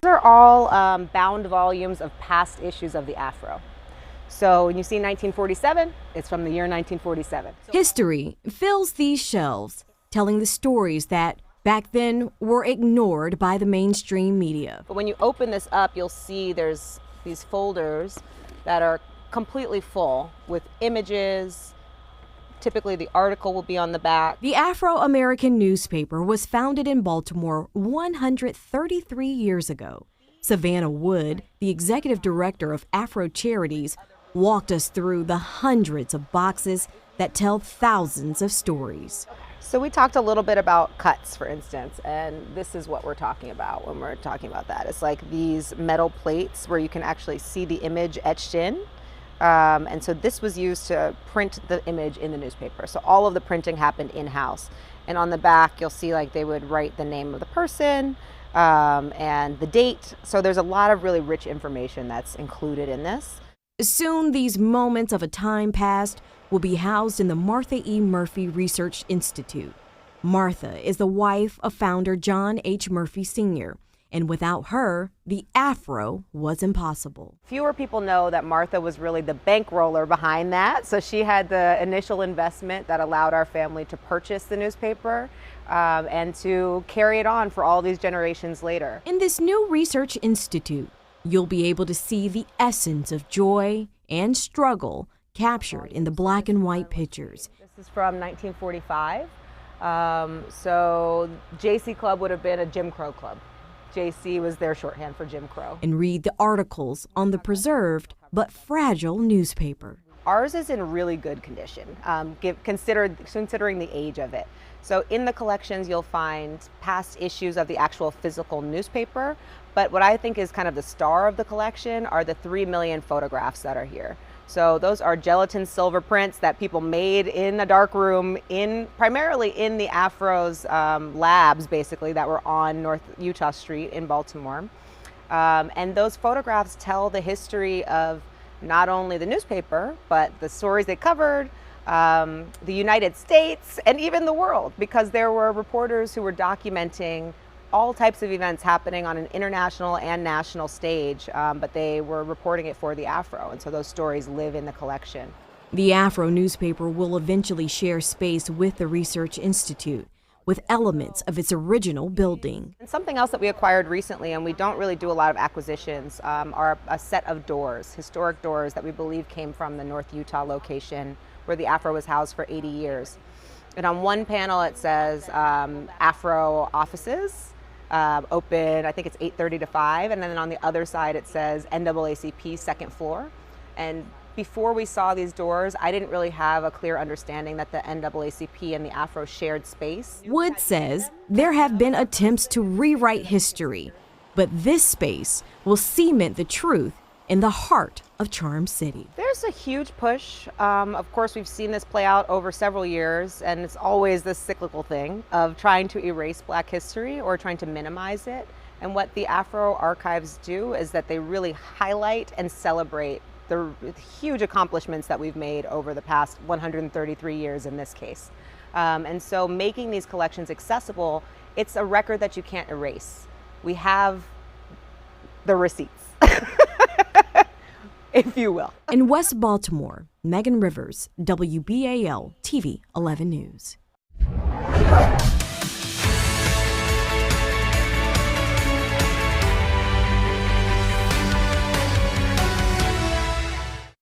These are all bound volumes of past issues of the Afro. So when you see 1947, it's from the year 1947. History fills these shelves, telling the stories that back then were ignored by the mainstream media. But when you open this up, you'll see there's these folders that are completely full with images. Typically, the article will be on the back. The Afro American Newspaper was founded in Baltimore 133 years ago. Savannah Wood, the executive director of Afro Charities, walked us through the hundreds of boxes that tell thousands of stories. So we talked a little bit about cuts, for instance, and this is what we're talking about when we're talking about that. It's like these metal plates where you can actually see the image etched in. And so this was used to print the image in the newspaper. So all of the printing happened in-house. And on the back, you'll see like they would write the name of the person and the date. So there's a lot of really rich information that's included in this. Soon, these moments of a time past will be housed in the Martha E. Murphy Research Institute. Martha is the wife of founder John H. Murphy Sr., and without her, the Afro was impossible. Fewer people know that Martha was really the bankroller behind that. So she had the initial investment that allowed our family to purchase the newspaper and to carry it on for all these generations later. In this new research institute, you'll be able to see the essence of joy and struggle captured in the black and white pictures. This is from 1945. So JC Club would have been a Jim Crow club. JC was their shorthand for Jim Crow. And read the articles on the preserved but fragile newspaper. Ours is in really good condition, considering the age of it. So in the collections, you'll find past issues of the actual physical newspaper. But what I think is kind of the star of the collection are the 3 million photographs that are here. So those are gelatin silver prints that people made in a dark room, primarily in the Afro's labs, basically, that were on North Utah Street in Baltimore. And those photographs tell the history of not only the newspaper, but the stories they covered, the United States, and even the world, because there were reporters who were documenting all types of events happening on an international and national stage, but they were reporting it for the Afro, and so those stories live in the collection. The Afro newspaper will eventually share space with the Research Institute, with elements of its original building. And something else that we acquired recently, and we don't really do a lot of acquisitions, are a set of doors, historic doors that we believe came from the North Utah location where the Afro was housed for 80 years. And on one panel it says Afro offices, open, I think it's 8:30 to 5, and then on the other side it says NAACP second floor. And before we saw these doors, I didn't really have a clear understanding that the NAACP and the Afro shared space. Wood says there have been attempts to rewrite history, but this space will cement the truth in the heart of Charm City. There's a huge push. Of course, we've seen this play out over several years, and it's always this cyclical thing of trying to erase Black history or trying to minimize it. And what the Afro Archives do is that they really highlight and celebrate the huge accomplishments that we've made over the past 133 years in this case. And so making these collections accessible, it's a record that you can't erase. We have the receipts. If you will. In West Baltimore, Megan Rivers, WBAL-TV 11 News.